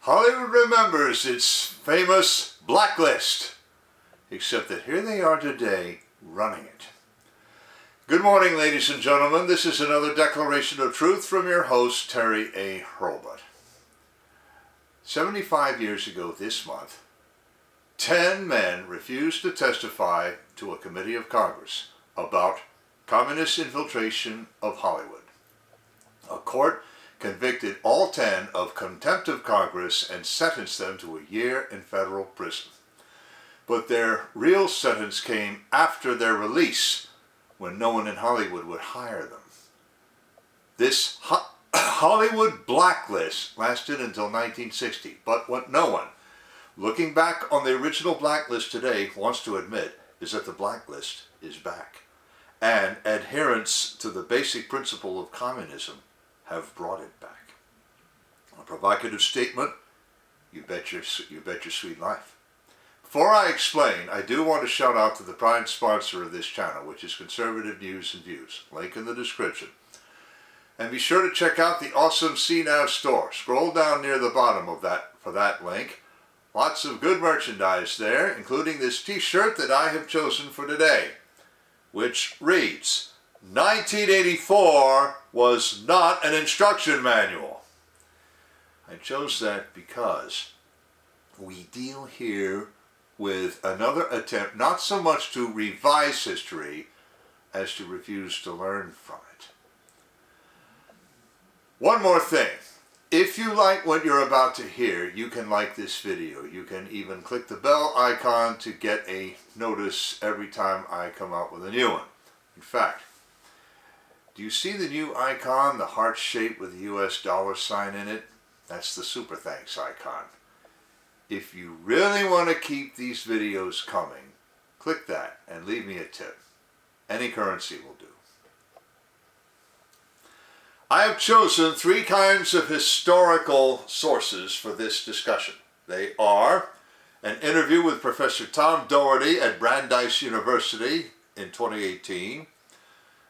Hollywood remembers its famous Blacklist, except that here they are today running it. Good morning, ladies and gentlemen. This is another declaration of truth from your host, Terry A. Hurlbut. 75 years ago this month, 10 men refused to testify to a committee of Congress about communist infiltration of Hollywood. A court convicted all 10 of contempt of Congress and sentenced them to a year in federal prison. But their real sentence came after their release, when no one in Hollywood would hire them. This Hollywood blacklist lasted until 1960, but what no one, looking back on the original blacklist today, wants to admit is that the blacklist is back, and adherents to the basic principle of communism have brought it back. A provocative statement, you bet your sweet life. Before I explain, I do want to shout out to the prime sponsor of this channel, which is Conservative News and Views. Link in the description. And be sure to check out the awesome CNAV Store. Scroll down near the bottom of that for that link. Lots of good merchandise there, including this t-shirt that I have chosen for today, which reads, 1984 was not an instruction manual. I chose that because we deal here with another attempt not so much to revise history as to refuse to learn from it. One more thing. If you like what you're about to hear, you can like this video. You can even click the bell icon to get a notice every time I come out with a new one. In fact, do you see the new icon, the heart shape with the US dollar sign in it? That's the super thanks icon. If you really want to keep these videos coming, click that and leave me a tip. Any currency will do. I have chosen 3 kinds of historical sources for this discussion. They are an interview with Professor Tom Doherty at Brandeis University in 2018,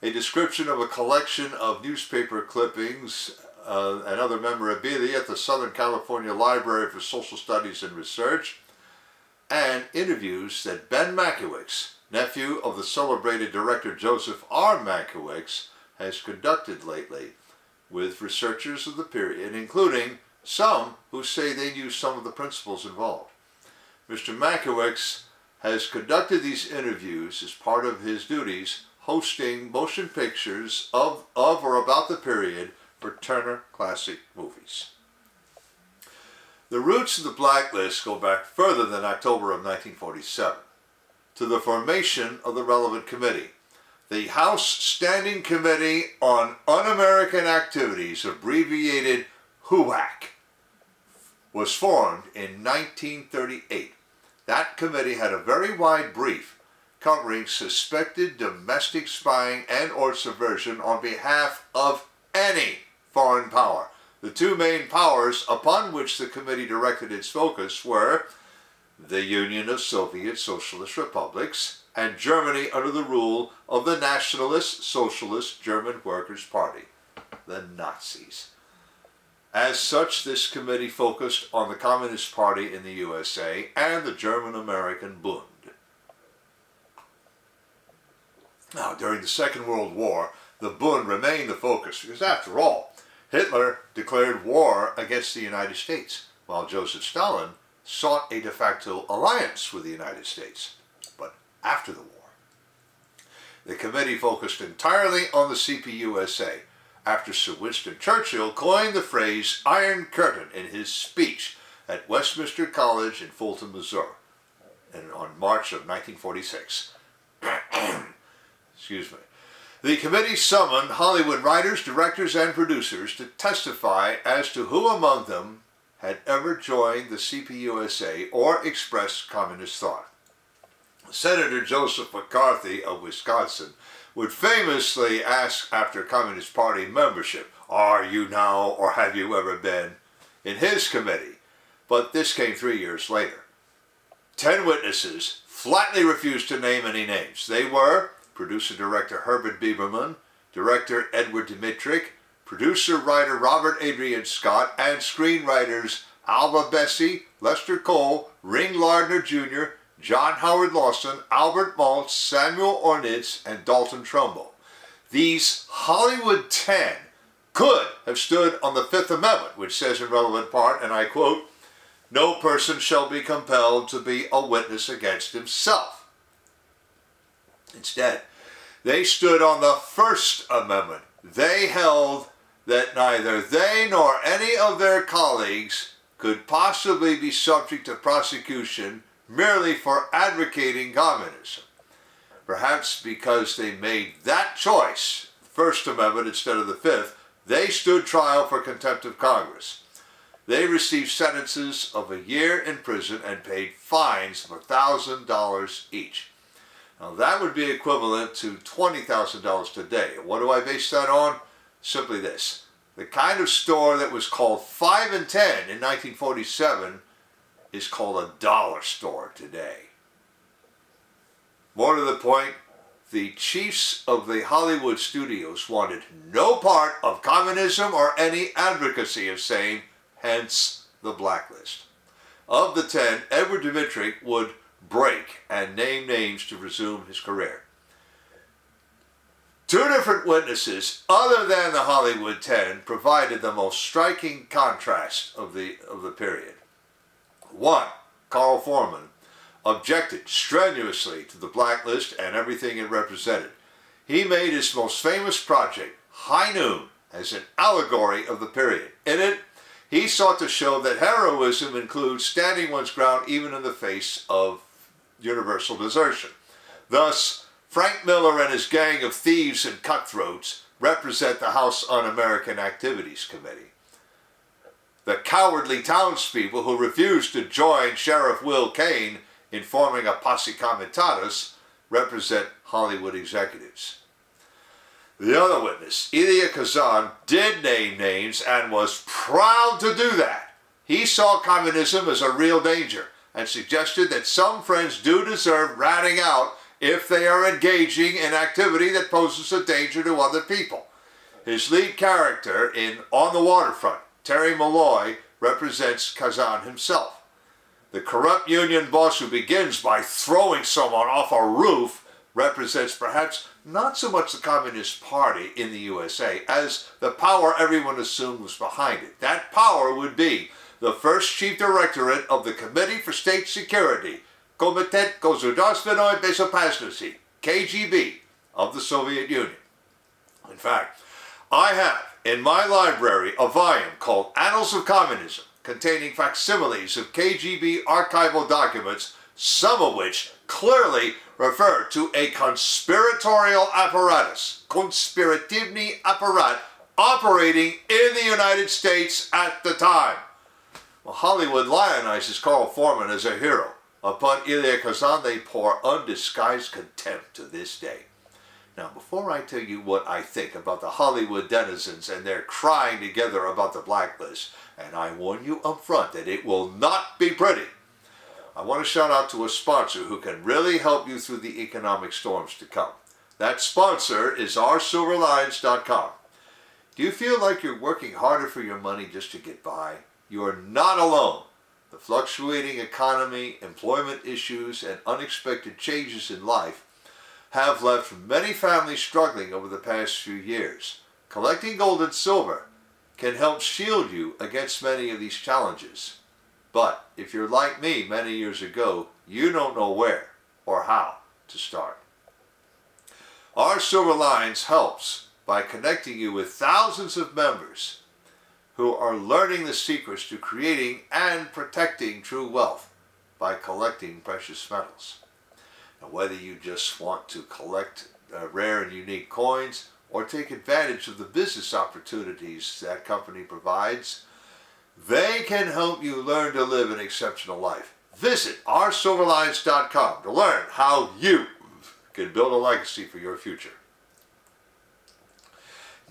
a description of a collection of newspaper clippings and other memorabilia at the Southern California Library for Social Studies and Research, and interviews that Ben Mankiewicz, nephew of the celebrated director Joseph R. Mankiewicz, has conducted lately with researchers of the period, including some who say they knew some of the principles involved. Mr. Mankiewicz has conducted these interviews as part of his duties hosting motion pictures of or about the period for Turner Classic Movies. The roots of the blacklist go back further than October of 1947, to the formation of the relevant committee. The House Standing Committee on Un-American Activities, abbreviated HUAC, was formed in 1938. That committee had a very wide brief covering suspected domestic spying and or subversion on behalf of any foreign power. The 2 main powers upon which the committee directed its focus were the Union of Soviet Socialist Republics and Germany under the rule of the Nationalist Socialist German Workers' Party, the Nazis. As such, this committee focused on the Communist Party in the USA and the German-American Bund. Now, during the Second World War, the Bund remained the focus because, after all, Hitler declared war against the United States, while Joseph Stalin sought a de facto alliance with the United States. But after the war, the committee focused entirely on the CPUSA, after Sir Winston Churchill coined the phrase Iron Curtain in his speech at Westminster College in Fulton, Missouri, on March of 1946. Excuse me. The committee summoned Hollywood writers, directors, and producers to testify as to who among them had ever joined the CPUSA or expressed communist thought. Senator Joseph McCarthy of Wisconsin would famously ask after Communist Party membership, "Are you now or have you ever been?" in his committee, but this came 3 years later. 10 witnesses flatly refused to name any names. They were producer-director Herbert Biberman, director Edward Dmytryk, producer-writer Robert Adrian Scott, and screenwriters Alva Bessie, Lester Cole, Ring Lardner Jr., John Howard Lawson, Albert Maltz, Samuel Ornitz, and Dalton Trumbo. These Hollywood 10 could have stood on the Fifth Amendment, which says in relevant part, and I quote, "No person shall be compelled to be a witness against himself." Instead, they stood on the First Amendment. They held that neither they nor any of their colleagues could possibly be subject to prosecution merely for advocating communism. Perhaps because they made that choice, First Amendment instead of the Fifth, they stood trial for contempt of Congress. They received sentences of a year in prison and paid fines of $1,000 each. Now that would be equivalent to $20,000 today. What do I base that on? Simply this. The kind of store that was called 5 and 10 in 1947 is called a dollar store today. More to the point, the chiefs of the Hollywood studios wanted no part of communism or any advocacy of same, hence the Blacklist. Of the 10, Edward Dmytryk would break and name names to resume his career. Two different witnesses, other than the Hollywood 10, provided the most striking contrast of the period. One, Carl Foreman, objected strenuously to the Blacklist and everything it represented. He made his most famous project, High Noon, as an allegory of the period. In it, he sought to show that heroism includes standing one's ground even in the face of universal desertion. Thus, Frank Miller and his gang of thieves and cutthroats represent the House Un-American Activities Committee. The cowardly townspeople who refused to join Sheriff Will Kane in forming a posse comitatus represent Hollywood executives. The other witness, Elia Kazan, did name names and was proud to do that. He saw communism as a real danger and suggested that some friends do deserve ratting out if they are engaging in activity that poses a danger to other people. His lead character in On the Waterfront, Terry Malloy, represents Kazan himself. The corrupt union boss who begins by throwing someone off a roof represents perhaps not so much the Communist Party in the USA as the power everyone assumed was behind it. That power would be the first chief directorate of the Committee for State Security, Komitet Gosudarbственной Безопасности, KGB, of the Soviet Union. In fact, I have in my library a volume called Annals of Communism, containing facsimiles of KGB archival documents, some of which clearly refer to a conspiratorial apparatus, konspirativny apparat, operating in the United States at the time. Well, Hollywood lionizes Carl Foreman as a hero. Upon Elia Kazan, they pour undisguised contempt to this day. Now, before I tell you what I think about the Hollywood denizens and their crying together about the Blacklist, and I warn you up front that it will not be pretty, I want to shout out to a sponsor who can really help you through the economic storms to come. That sponsor is oursilverlines.com. Do you feel like you're working harder for your money just to get by? You are not alone. The fluctuating economy, employment issues, and unexpected changes in life have left many families struggling over the past few years. Collecting gold and silver can help shield you against many of these challenges. But if you're like me many years ago, you don't know where or how to start. Our Silver Lines helps by connecting you with thousands of members who are learning the secrets to creating and protecting true wealth by collecting precious metals. Now, whether you just want to collect rare and unique coins or take advantage of the business opportunities that company provides, they can help you learn to live an exceptional life. Visit oursilverlines.com to learn how you can build a legacy for your future.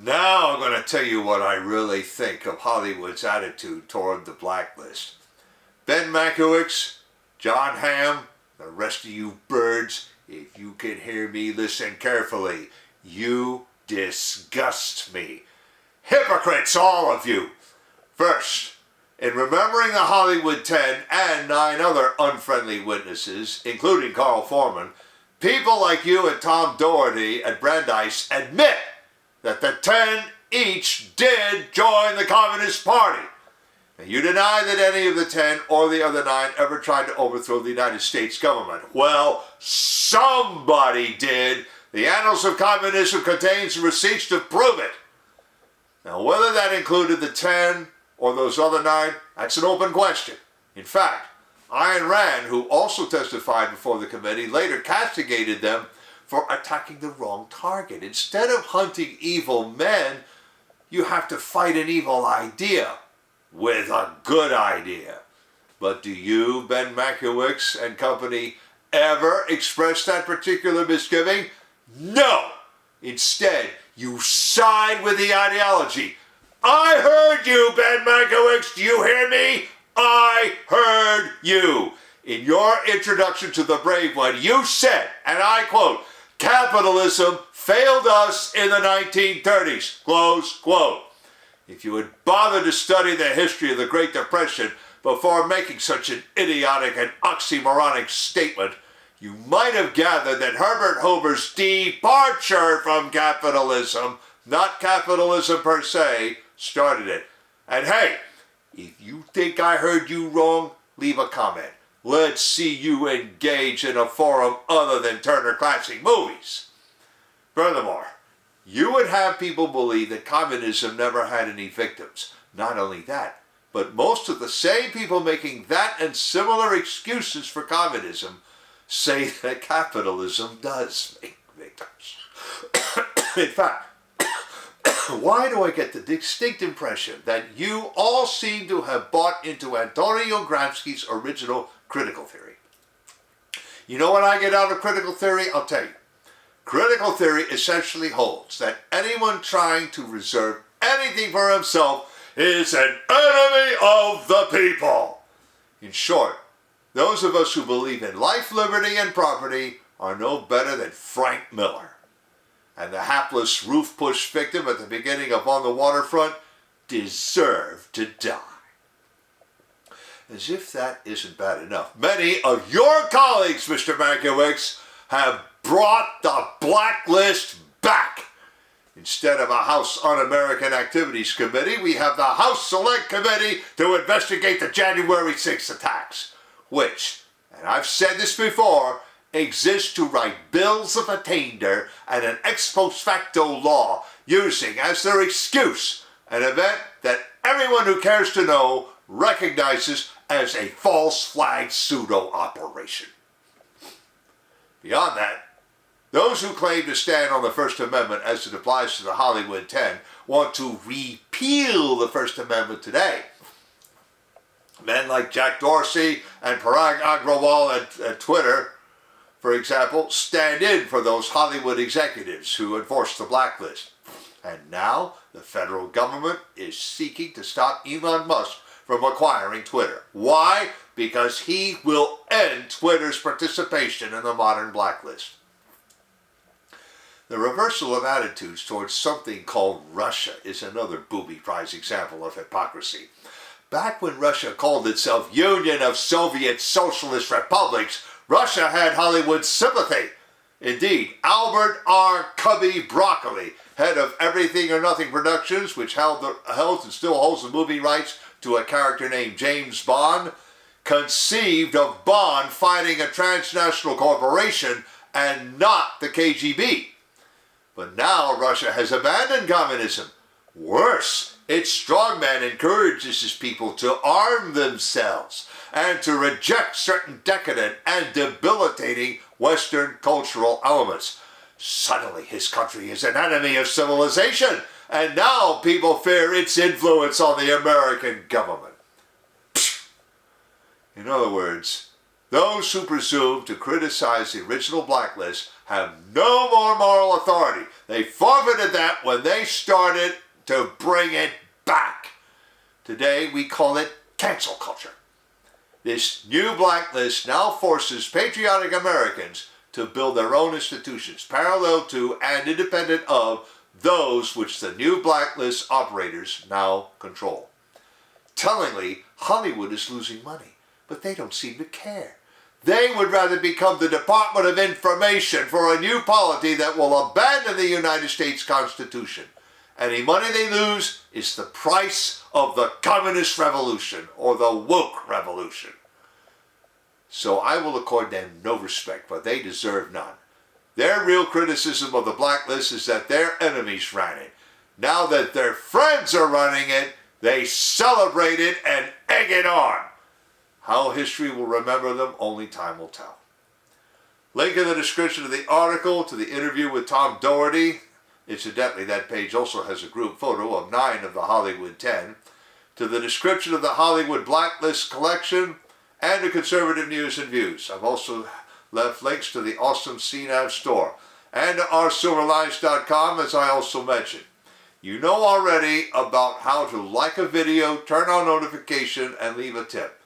Now I'm going to tell you what I really think of Hollywood's attitude toward the Blacklist. Ben Mankiewicz, John Hamm, the rest of you birds, if you can hear me, listen carefully. You disgust me. Hypocrites, all of you. First, In remembering the Hollywood 10 and 9 other unfriendly witnesses, including Carl Foreman, people like you and Tom Doherty at Brandeis admit that the 10 each did join the Communist Party. Now, you deny that any of the 10 or the other 9 ever tried to overthrow the United States government. Well, somebody did. The Annals of Communism contains receipts to prove it. Now, whether that included the 10 or those other 9, that's an open question. In fact, Ayn Rand, who also testified before the committee, later castigated them for attacking the wrong target. Instead of hunting evil men, you have to fight an evil idea with a good idea. But do you, Ben Mankiewicz and company, ever express that particular misgiving? No! Instead, you side with the ideology. I heard you, Ben Mankiewicz. Do you hear me? I heard you. In your introduction to The Brave One, you said, and I quote, "Capitalism failed us in the 1930s." Close quote. If you had bothered to study the history of the Great Depression before making such an idiotic and oxymoronic statement, you might have gathered that Herbert Hoover's departure from capitalism, not capitalism per se, started it. And hey, if you think I heard you wrong, leave a comment. Let's see you engage in a forum other than Turner Classic Movies. Furthermore, you would have people believe that communism never had any victims. Not only that, but most of the same people making that and similar excuses for communism say that capitalism does make victims. In fact, why do I get the distinct impression that you all seem to have bought into Antonio Gramsci's original critical theory? You know what I get out of critical theory? I'll tell you. Critical theory essentially holds that anyone trying to reserve anything for himself is an enemy of the people. In short, those of us who believe in life, liberty, and property are no better than Frank Miller. And the hapless roof-push victim at the beginning of On the Waterfront deserved to die. As if that isn't bad enough, many of your colleagues, Mr. Mankiewicz, have brought the Blacklist back. Instead of a House Un-American Activities Committee, we have the House Select Committee to investigate the January 6th attacks, which, and I've said this before, exists to write bills of attainder and an ex post facto law using as their excuse an event that everyone who cares to know recognizes as a false flag pseudo operation. Beyond that, those who claim to stand on the First Amendment as it applies to the Hollywood 10 want to repeal the First Amendment today. Men like Jack Dorsey and Parag Agrawal at Twitter, for example, stand in for those Hollywood executives who enforce the blacklist. And now the federal government is seeking to stop Elon Musk from acquiring Twitter. Why? Because he will end Twitter's participation in the modern blacklist. The reversal of attitudes towards something called Russia is another booby-prize example of hypocrisy. Back when Russia called itself Union of Soviet Socialist Republics, Russia had Hollywood's sympathy. Indeed, Albert R. Cubby Broccoli, head of Everything or Nothing Productions, which held and still holds the movie rights to a character named James Bond, conceived of Bond fighting a transnational corporation and not the KGB. But now Russia has abandoned communism. Worse, its strongman encourages his people to arm themselves and to reject certain decadent and debilitating Western cultural elements. Suddenly his country is an enemy of civilization, and now people fear its influence on the American government. In other words, those who presume to criticize the original blacklist have no more moral authority. They forfeited that when they started to bring it back. Today we call it cancel culture. This new blacklist now forces patriotic Americans to build their own institutions, parallel to and independent of those which the new blacklist operators now control. Tellingly, Hollywood is losing money, but they don't seem to care. They would rather become the Department of Information for a new polity that will abandon the United States Constitution. Any money they lose is the price of the communist revolution or the woke revolution. So I will accord them no respect, but they deserve none. Their real criticism of the Blacklist is that their enemies ran it. Now that their friends are running it, they celebrate it and egg it on. How history will remember them, only time will tell. Link in the description of the article to the interview with Tom Doherty. Incidentally, that page also has a group photo of 9 of the Hollywood 10. To the description of the Hollywood Blacklist collection and to Conservative News and Views. I've also left links to the awesome CNAV Store and to oursilverlines.com, as I also mentioned. You know already about how to like a video, turn on notification, and leave a tip.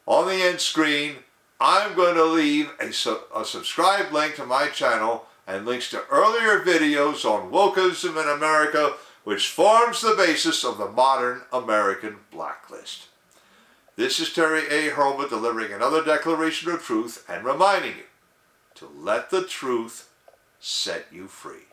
On the end screen, I'm going to leave a subscribe link to my channel and links to earlier videos on wokeism in America, which forms the basis of the modern American blacklist. This is Terry A. Hurlbut delivering another declaration of truth and reminding you to let the truth set you free.